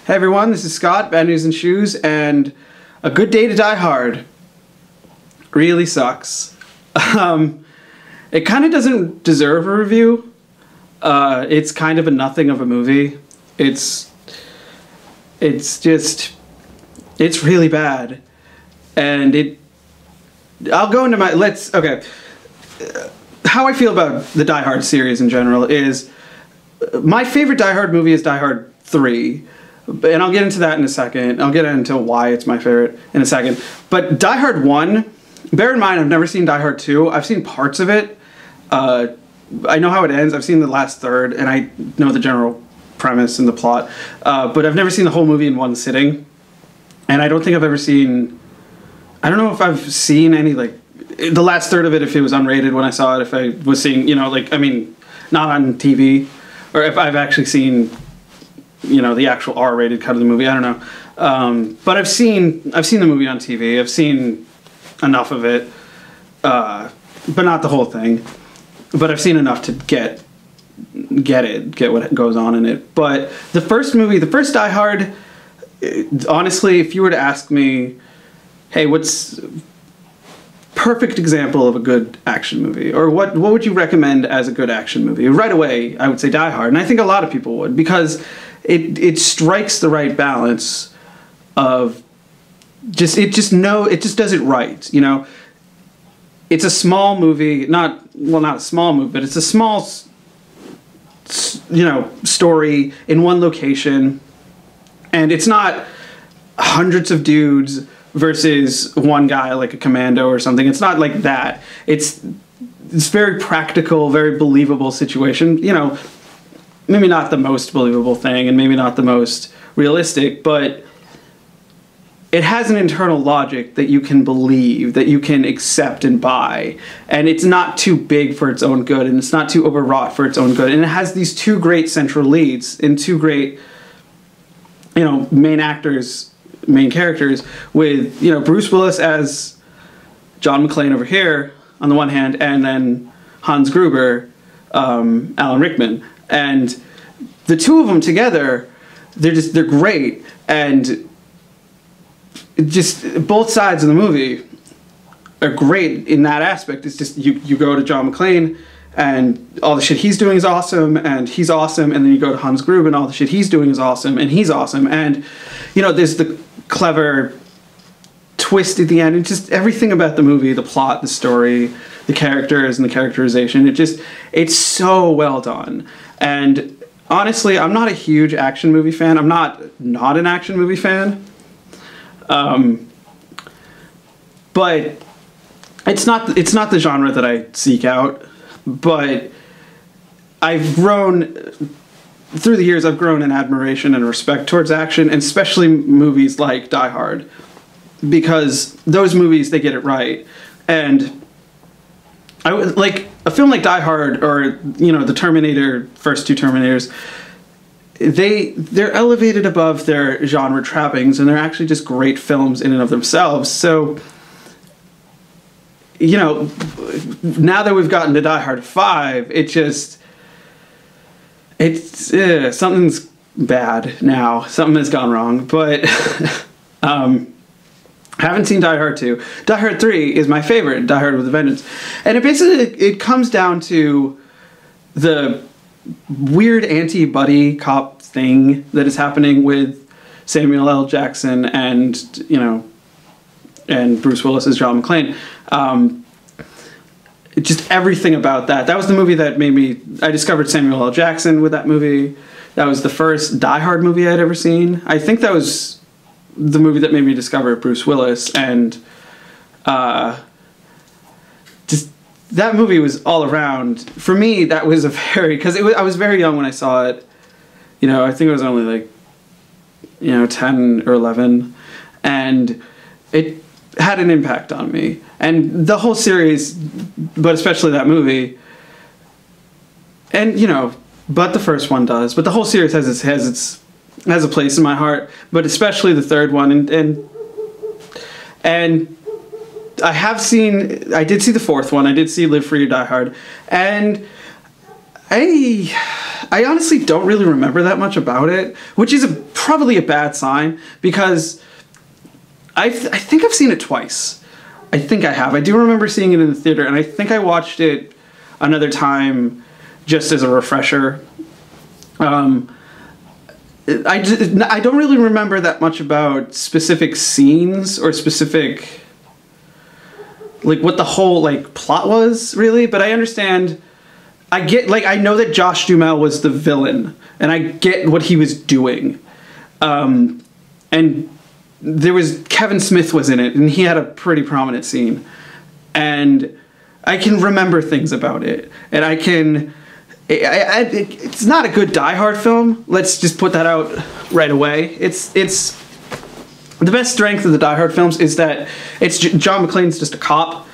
Hey everyone, this is Scott, Bad News and Shoes, and a good day to die hard. Really sucks. It kind of doesn't deserve a review. It's kind of a nothing of a movie. It's really bad. And I'll go into okay. How I feel about the Die Hard series in general is, my favorite Die Hard movie is Die Hard 3. And I'll get into that in a second. I'll get into why it's my favorite in a second. But Die Hard 1, bear in mind, I've never seen Die Hard 2. I've seen parts of it. I know how it ends. I've seen the last third, and I know the general premise and the plot. But I've never seen the whole movie in one sitting. And I don't think I've ever seen... I don't know if I've seen any, like... The last third of it, if it was unrated when I saw it, if I was seeing, you know, like, I mean, not on TV. Or if I've actually seen... you know, the actual R-rated cut of the movie. I don't know, but I've seen the movie on TV. I've seen enough of it, but not the whole thing. But I've seen enough to get what goes on in it. But the first movie, the first Die Hard, honestly, if you were to ask me, hey, what's perfect example of a good action movie, or what would you recommend as a good action movie? Right away, I would say Die Hard, and I think a lot of people would, because it strikes the right balance of it just does it right, you know. It's a small movie, not a small movie, but it's a small, you know, story in one location, and it's not hundreds of dudes versus one guy like a commando or something. It's not like that. It's very practical, very believable situation, you know. Maybe not the most believable thing, and maybe not the most realistic, but it has an internal logic that you can believe, that you can accept and buy, and it's not too big for its own good, and it's not too overwrought for its own good, and it has these two great central leads and two great, you know, main characters, with, you know, Bruce Willis as John McClane over here on the one hand, and then Hans Gruber, Alan Rickman. And the two of them together, they're great, and just both sides of the movie are great in that aspect. It's just you go to John McClane, and all the shit he's doing is awesome, and he's awesome, and then you go to Hans Gruber, and all the shit he's doing is awesome, and he's awesome, and, you know, there's the clever twist at the end, and just everything about the movie, the plot, the story, the characters, and the characterization, it's so well done. And honestly, I'm not a huge action movie fan. I'm not an action movie fan. But it's not the genre that I seek out. But I've grown, through the years, I've grown in admiration and respect towards action, and especially movies like Die Hard. Because those movies, they get it right. And I would like a film like Die Hard, or, you know, the Terminator, first two Terminators, they're elevated above their genre trappings, and they're actually just great films in and of themselves. So, you know, now that we've gotten to Die Hard 5, something's bad now. Something has gone wrong. But I haven't seen Die Hard 2. Die Hard 3 is my favorite, Die Hard with a Vengeance. And it comes down to the weird anti-buddy cop thing that is happening with Samuel L. Jackson and, you know, and Bruce Willis as John McClane. Just everything about that. That was the movie that I discovered Samuel L. Jackson with that movie. That was the first Die Hard movie I'd ever seen. I think that was the movie that made me discover Bruce Willis, and just that movie was all around, for me, that was because I was very young when I saw it. You know, I think I was only like, you know, 10 or 11, and it had an impact on me. And the whole series, but especially that movie, and, you know, but the first one does, but the whole series has a place in my heart, but especially the third one, and I did see the fourth one. I did see Live Free or Die Hard, and I honestly don't really remember that much about it, which is probably a bad sign, because I think I've seen it twice. I think I have. I do remember seeing it in the theater, and I think I watched it another time just as a refresher. I don't really remember that much about specific scenes or specific, like, what the whole, like, plot was, really, but I understand. I get, like, I know that Josh Duhamel was the villain, and I get what he was doing. And there was, Kevin Smith was in it, and he had a pretty prominent scene. And I can remember things about it. And I can, it's not a good Die Hard film. Let's just put that out right away. It's the best strength of the Die Hard films is that it's John McClane's just a cop.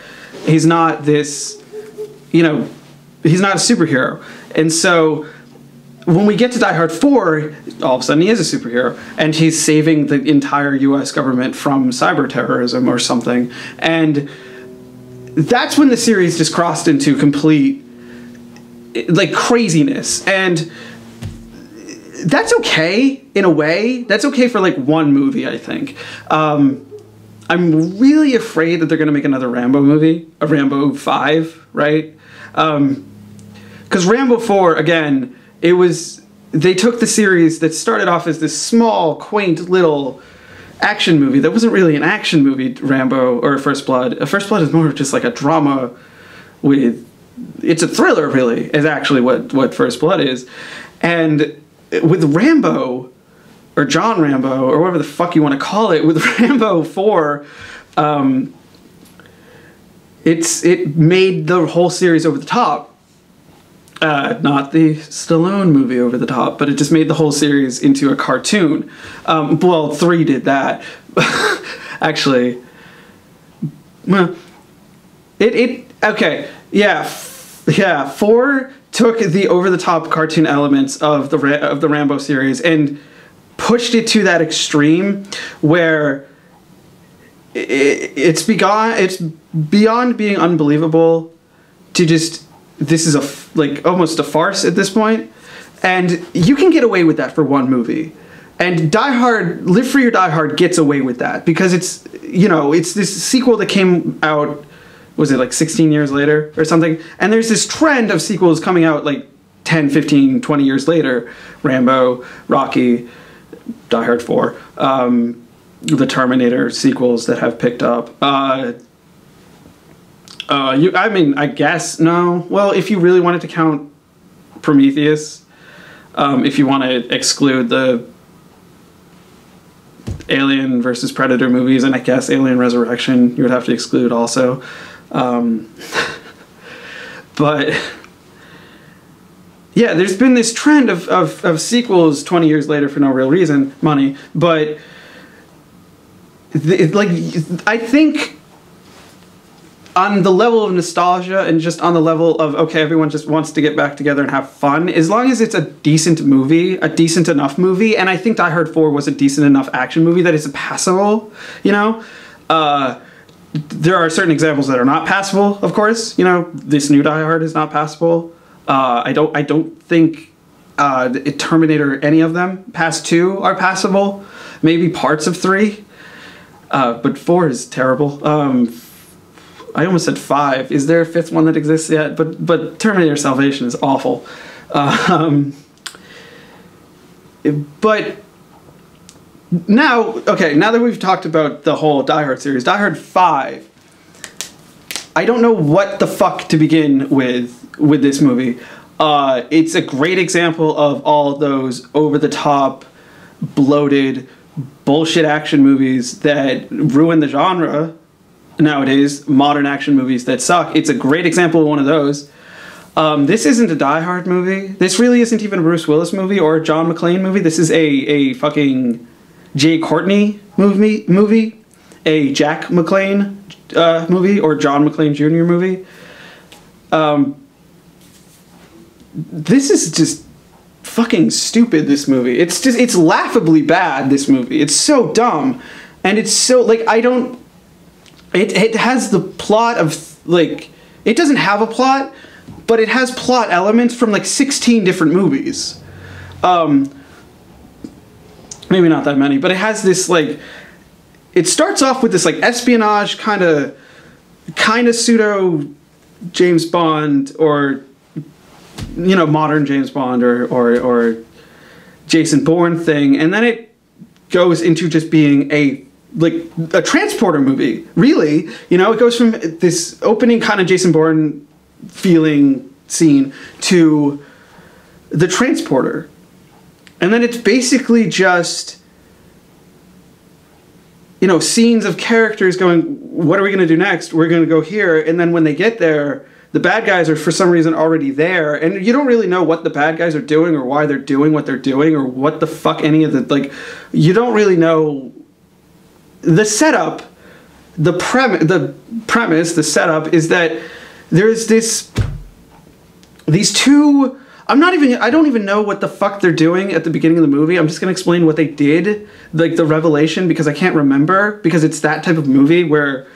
He's not this, you know, he's not a superhero. And so when we get to Die Hard 4, all of a sudden he is a superhero, and he's saving the entire US government from cyber terrorism or something. And that's when the series just crossed into complete, like, craziness. And that's okay in a way. That's okay for, like, one movie, I think. I'm really afraid that they're going to make another Rambo movie, a Rambo 5, right? Because Rambo 4, again, they took the series that started off as this small, quaint little action movie that wasn't really an action movie, Rambo or First Blood. First Blood is more of just like a drama with, it's a thriller, really, is actually what First Blood is. And with Rambo, or John Rambo, or whatever the fuck you want to call it, with Rambo 4, it made the whole series over the top. Not the Stallone movie over the top, but it just made the whole series into a cartoon. Well, 3 did that. Actually. Well, okay, yeah, 4 took the over-the-top cartoon elements of the Rambo series and pushed it to that extreme where it's beyond being unbelievable to just, this is almost a farce at this point, and you can get away with that for one movie. And Die Hard, Live Free or Die Hard gets away with that because it's, you know, it's this sequel that came out, was it like 16 years later or something? And there's this trend of sequels coming out like 10, 15, 20 years later. Rambo, Rocky, Die Hard 4, the Terminator sequels that have picked up. I mean, I guess, no. Well, if you really wanted to count Prometheus, if you want to exclude the Alien versus Predator movies, and I guess Alien Resurrection, you would have to exclude also. But yeah, there's been this trend of sequels 20 years later for no real reason, money, but I think on the level of nostalgia and just on the level of, okay, everyone just wants to get back together and have fun, as long as it's a decent movie, a decent enough movie, and I think Die Hard 4 was a decent enough action movie that it's passable, you know? There are certain examples that are not passable, of course, you know, this new Die Hard is not passable. I don't think Terminator, any of them, past 2 are passable, maybe parts of 3, but 4 is terrible. I almost said 5. Is there a 5th one that exists yet? But Terminator Salvation is awful. But now, okay, now that we've talked about the whole Die Hard series, Die Hard 5, I don't know what the fuck to begin with this movie. It's a great example of all those over-the-top, bloated, bullshit action movies that ruin the genre nowadays, modern action movies that suck. It's a great example of one of those. This isn't a Die Hard movie. This really isn't even a Bruce Willis movie or a John McClane movie. This is a fucking Jay Courtney movie, a Jack McClane movie, or John McClane Jr. movie. This is just fucking stupid, this movie. It's laughably bad, this movie. It's so dumb. And it's so, like, it has the plot of, like, it doesn't have a plot, but it has plot elements from like 16 different movies. Maybe not that many, but it has this like, it starts off with this like espionage kind of pseudo James Bond, or you know, modern James Bond or Jason Bourne thing, and then it goes into just being a transporter movie, really. You know, it goes from this opening kind of Jason Bourne feeling scene to the transporter. And then it's basically just, you know, scenes of characters going, what are we going to do next? We're going to go here. And then when they get there, the bad guys are for some reason already there. And you don't really know what the bad guys are doing or why they're doing what they're doing or what the fuck any of the, like, you don't really know. The setup, the premise, the setup is that there's these two, I don't even know what the fuck they're doing at the beginning of the movie. I'm just going to explain what they did, like the revelation, because I can't remember, because it's that type of movie where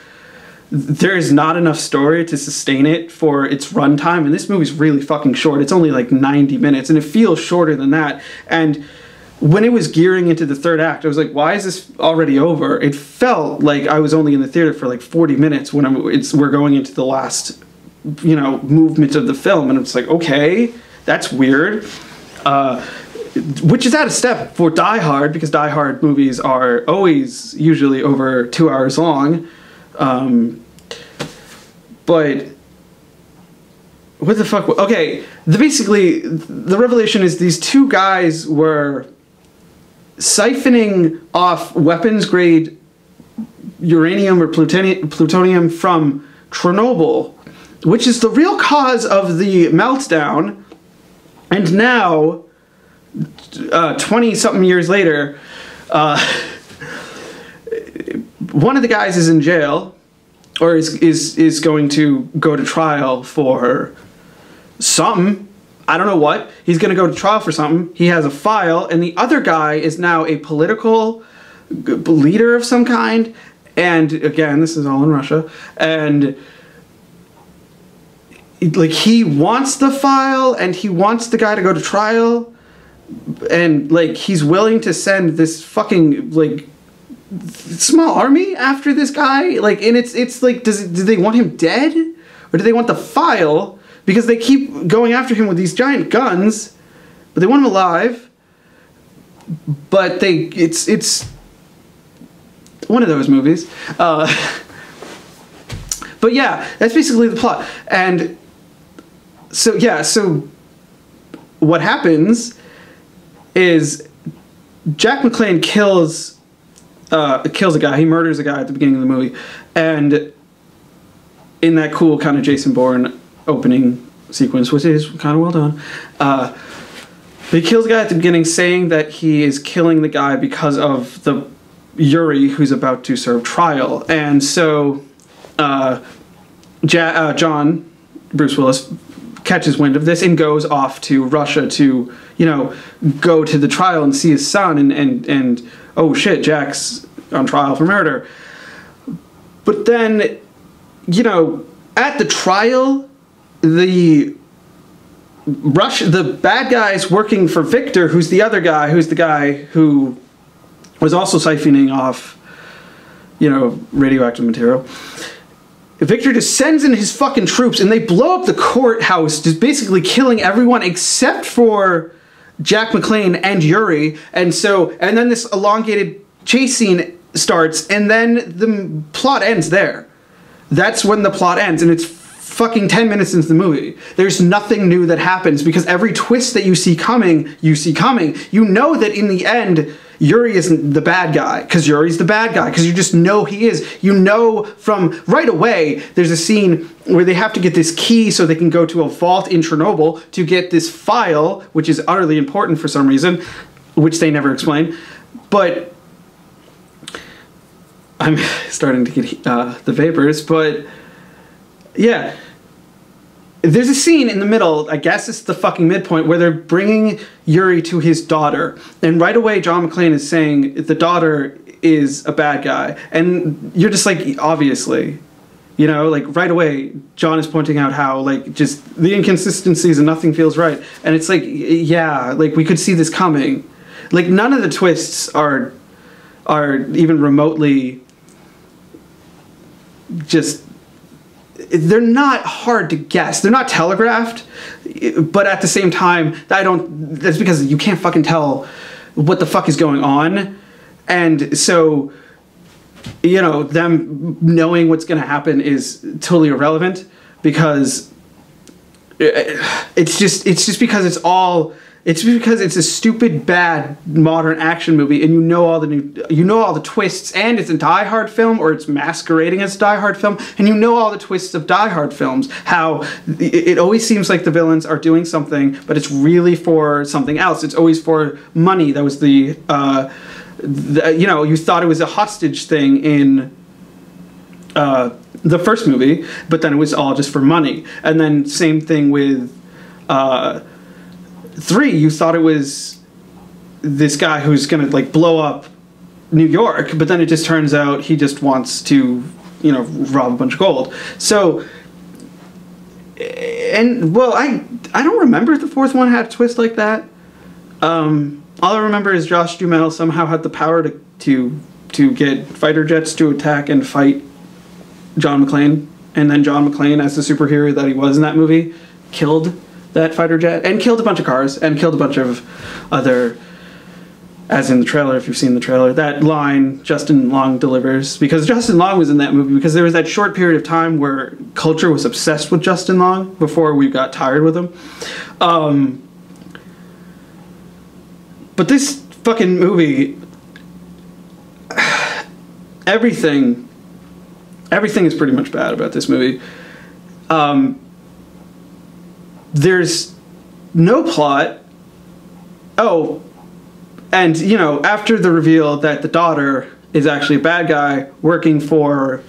there is not enough story to sustain it for its runtime, and this movie's really fucking short. It's only like 90 minutes, and it feels shorter than that. And when it was gearing into the third act, I was like, why is this already over? It felt like I was only in the theater for like 40 minutes when we're going into the last, you know, movement of the film, and it's like, okay, that's weird. Which is out of step for Die Hard, because Die Hard movies are always usually over 2 hours long. But what the fuck? Okay, basically the revelation is these two guys were siphoning off weapons grade uranium or plutonium from Chernobyl, which is the real cause of the meltdown. And now, 20-something years later, one of the guys is in jail, or is going to go to trial for something. I don't know what. He's going to go to trial for something. He has a file, and the other guy is now a political leader of some kind. And again, this is all in Russia. And like, he wants the file, and he wants the guy to go to trial, and like, he's willing to send this fucking like small army after this guy. Like, and it's like, do they want him dead, or do they want the file? Because they keep going after him with these giant guns, but they want him alive. But it's one of those movies. But yeah, that's basically the plot. And so yeah, so what happens is Jack McClane kills a guy. He murders a guy at the beginning of the movie, and in that cool kind of Jason Bourne opening sequence, which is kind of well done, but he kills a guy at the beginning, saying that he is killing the guy because of the Yuri who's about to serve trial. And so John, Bruce Willis, catches wind of this and goes off to Russia to, you know, go to the trial and see his son, and oh shit, Jack's on trial for murder. But then, you know, at the trial, the bad guys working for Victor, who's the other guy, who's the guy who was also siphoning off, you know, radioactive material. Victor just sends in his fucking troops, and they blow up the courthouse, just basically killing everyone except for Jack McClane and Yuri. And then this elongated chase scene starts, and then the plot ends there. That's when the plot ends, and it's fucking 10 minutes into the movie. There's nothing new that happens, because every twist that you see coming. You know that in the end, Yuri isn't the bad guy, because Yuri's the bad guy, because you just know he is. You know from right away, there's a scene where they have to get this key so they can go to a vault in Chernobyl to get this file, which is utterly important for some reason, which they never explain. But I'm starting to get the vapors, but yeah. There's a scene in the middle, I guess it's the fucking midpoint, where they're bringing Yuri to his daughter. And right away, John McClane is saying the daughter is a bad guy. And you're just like, obviously. You know, like right away, John is pointing out how like just the inconsistencies and nothing feels right. And it's like, yeah, like we could see this coming. Like none of the twists are even remotely just, they're not hard to guess. They're not telegraphed, but at the same time, that's because you can't fucking tell what the fuck is going on. And so, you know, them knowing what's going to happen is totally irrelevant, because it's just because it's because it's a stupid, bad modern action movie, and you know all the twists, and it's a Die Hard film, or it's masquerading as a Die Hard film, and you know all the twists of Die Hard films. How it always seems like the villains are doing something, but it's really for something else. It's always for money. That was you know, you thought it was a hostage thing in the first movie, but then it was all just for money. And then same thing with 3, you thought it was this guy who's gonna like blow up New York, but then it just turns out he just wants to, you know, rob a bunch of gold. So, and well, I don't remember if the 4th one had a twist like that. All I remember is Josh Duhamel somehow had the power to get fighter jets to attack and fight John McClane, and then John McClane, as the superhero that he was in that movie, killed that fighter jet, and killed a bunch of cars, and killed a bunch of other, as in the trailer, if you've seen the trailer, that line Justin Long delivers, because Justin Long was in that movie, because there was that short period of time where culture was obsessed with Justin Long before we got tired with him. But this fucking movie, everything is pretty much bad about this movie. There's no plot. Oh, and, you know, after the reveal that the daughter is actually a bad guy working for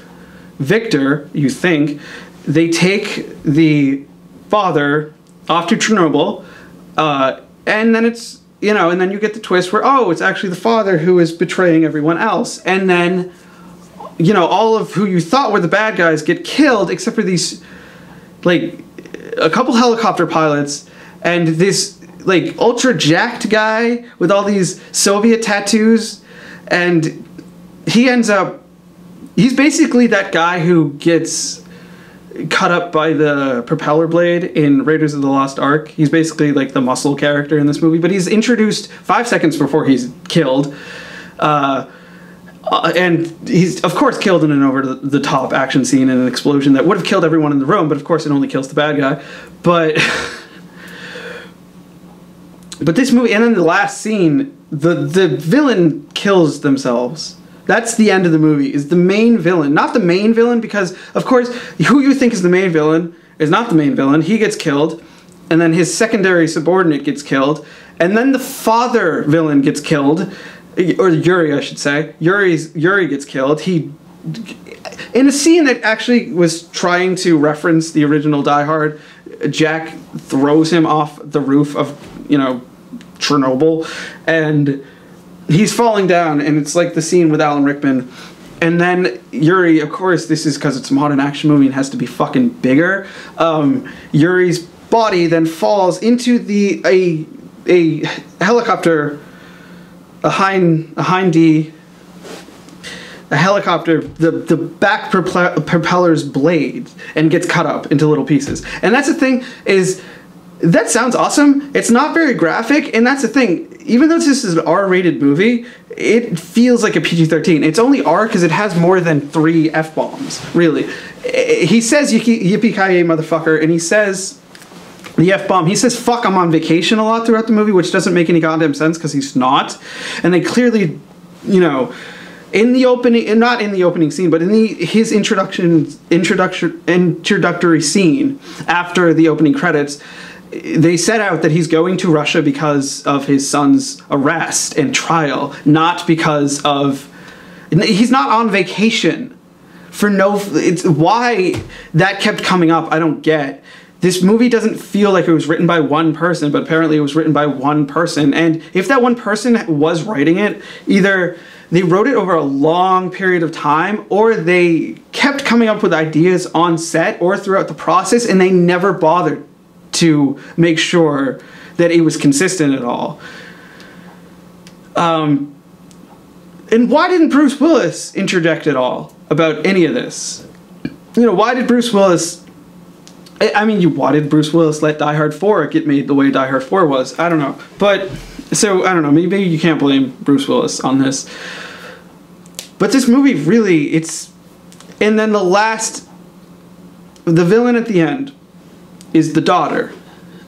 Victor, you think, they take the father off to Chernobyl, and then it's, you know, and then you get the twist where, oh, it's actually the father who is betraying everyone else. And then, you know, all of who you thought were the bad guys get killed, except for these, like, a couple helicopter pilots and this, like, ultra jacked guy with all these Soviet tattoos. And he ends up, he's basically that guy who gets cut up by the propeller blade in Raiders of the Lost Ark. He's basically like the muscle character in this movie, but he's introduced 5 seconds before he's killed. And he's, of course, killed in an over-the-top action scene in an explosion that would have killed everyone in the room, but of course it only kills the bad guy. But this movie, and then the last scene, the villain kills themselves. That's the end of the movie, is the main villain. Not the main villain, because, of course, who you think is the main villain is not the main villain. He gets killed, and then his secondary subordinate gets killed, and then the father villain gets killed, or Yuri, I should say. Yuri gets killed. He, in a scene that actually was trying to reference the original Die Hard, Jack throws him off the roof of, you know, Chernobyl, and he's falling down, and it's like the scene with Alan Rickman. And then Yuri, of course, this is because it's a modern action movie and has to be fucking bigger. Yuri's body then falls into a helicopter, a helicopter, the back propeller's blade, and gets cut up into little pieces. And that's the thing, is that sounds awesome. It's not very graphic, and that's the thing. Even though this is an R-rated movie, it feels like a PG-13. It's only R because it has more than 3 F-bombs, really. He says Yippie-Kai-Yay, motherfucker, and he says the F-bomb. He says fuck, I'm on vacation a lot throughout the movie, which doesn't make any goddamn sense because he's not. And they clearly, you know, in the opening, and not in the opening scene, but in his introductory scene after the opening credits, they set out that he's going to Russia because of his son's arrest and trial, not because of... He's not on vacation for no... It's why that kept coming up, I don't get. This movie doesn't feel like it was written by one person, but apparently it was written by one person. And if that one person was writing it, either they wrote it over a long period of time, or they kept kept coming up with ideas on set or throughout the process, and they never bothered to make sure that it was consistent at all. And why didn't Bruce Willis interject at all about any of this? Why did Bruce Willis... why did Bruce Willis let Die Hard 4 get made the way Die Hard 4 was? I don't know. But, so, I don't know. Maybe you can't blame Bruce Willis on this. But this movie really, it's... And then the villain at the end is the daughter,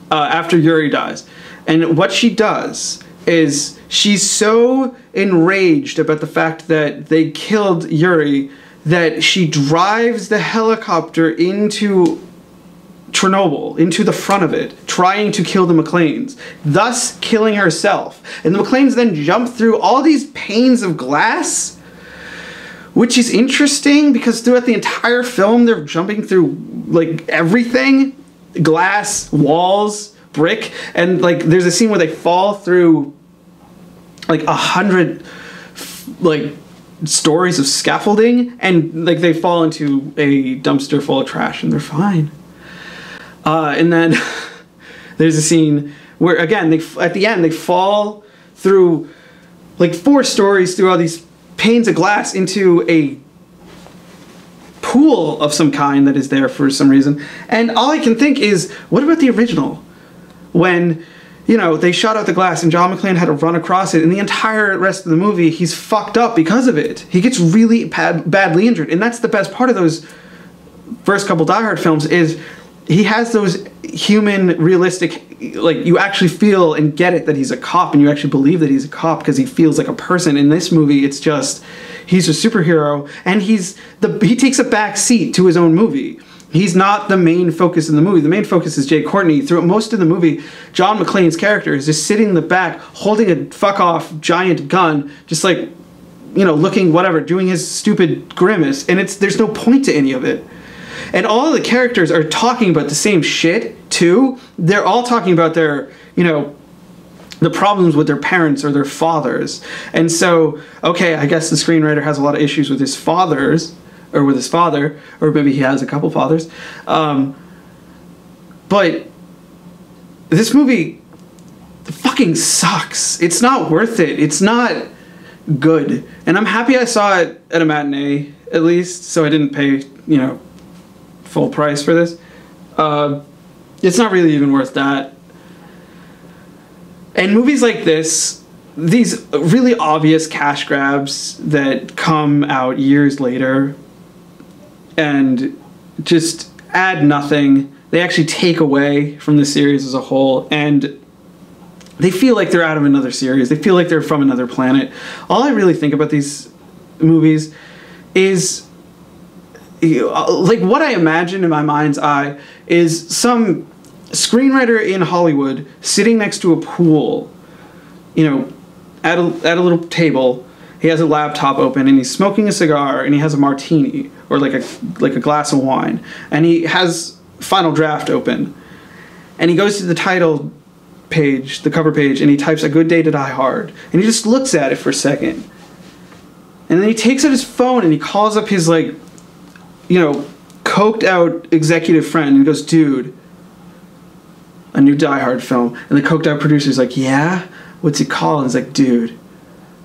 after Yuri dies. And what she does is she's so enraged about the fact that they killed Yuri that she drives the helicopter into Chernobyl, into the front of it, trying to kill the McClanes, thus killing herself. And the McClanes then jump through all these panes of glass, which is interesting because throughout the entire film they're jumping through like everything, glass, walls, brick, and like there's a scene where they fall through like 100 like stories of scaffolding, and like they fall into a dumpster full of trash and they're fine. And then there's a scene where again at the end they fall through like 4 stories through all these panes of glass into a pool of some kind that is there for some reason. And all I can think is, what about the original? When, they shot out the glass and John McClane had to run across it, and the entire rest of the movie, he's fucked up because of it. He gets really badly injured. And that's the best part of those first couple Die Hard films is he has those human, realistic, like, you actually feel and get it that he's a cop, and you actually believe that he's a cop because he feels like a person. In this movie, it's just, he's a superhero, and he takes a back seat to his own movie. He's not the main focus in the movie. The main focus is Jay Courtney. Throughout most of the movie, John McClane's character is just sitting in the back, holding a fuck-off giant gun, just like, looking whatever, doing his stupid grimace, and there's no point to any of it. And all of the characters are talking about the same shit, too. They're all talking about their, the problems with their parents or their fathers. And so, okay, I guess the screenwriter has a lot of issues with his fathers, or with his father, or maybe he has a couple fathers. But this movie fucking sucks. It's not worth it. It's not good. And I'm happy I saw it at a matinee, at least, so I didn't pay, full price for this. It's not really even worth that. And movies like this, these really obvious cash grabs that come out years later and just add nothing, they actually take away from the series as a whole, and they feel like they're out of another series. They feel like they're from another planet. All I really think about these movies is, like, what I imagine in my mind's eye is some screenwriter in Hollywood sitting next to a pool, at a little table. He has a laptop open and he's smoking a cigar and he has a martini or like a glass of wine, and he has Final Draft open, and he goes to the title page, the cover page, and he types "A Good Day to Die Hard," and he just looks at it for a second, and then he takes out his phone and he calls up his coked out executive friend and goes, "Dude, a new Die Hard film." And the coked out producer's like, "Yeah? What's it called?" And he's like, "Dude,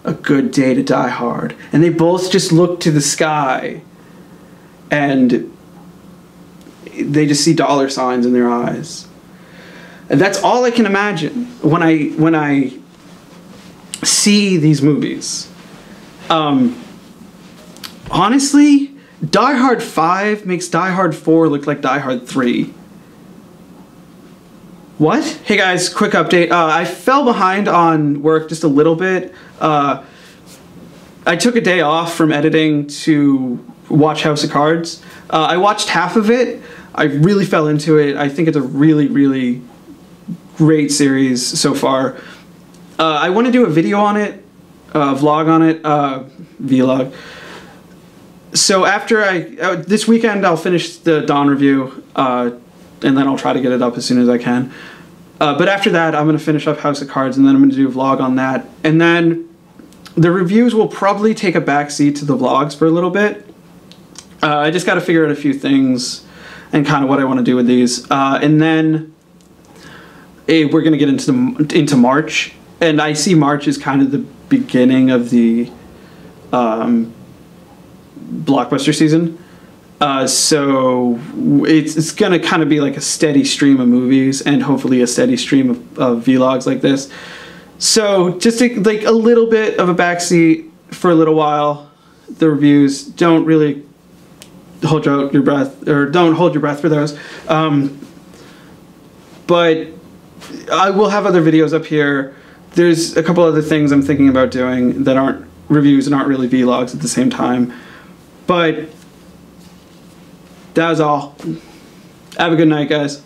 A Good Day to Die Hard." And they both just look to the sky and they just see dollar signs in their eyes. And that's all I can imagine when I see these movies. Honestly, Die Hard 5 makes Die Hard 4 look like Die Hard 3. What? Hey guys, quick update. I fell behind on work just a little bit. I took a day off from editing to watch House of Cards. I watched half of it. I really fell into it. I think it's a really, really great series so far. I want to do a video on it, vlog on it, vlog. So after this weekend I'll finish the Dawn review, and then I'll try to get it up as soon as I can. But after that I'm going to finish up House of Cards, and then I'm going to do a vlog on that. And then the reviews will probably take a backseat to the vlogs for a little bit. I just got to figure out a few things and kind of what I want to do with these. And then we're going to get into March. And I see March as kind of the beginning of the blockbuster season. So it's going to kind of be like a steady stream of movies and hopefully a steady stream of vlogs like this. So just take like a little bit of a backseat for a little while. The reviews, don't really hold your breath, or don't hold your breath for those. But I will have other videos up here. There's a couple other things I'm thinking about doing that aren't reviews and aren't really vlogs at the same time. But that was all. Have a good night, guys.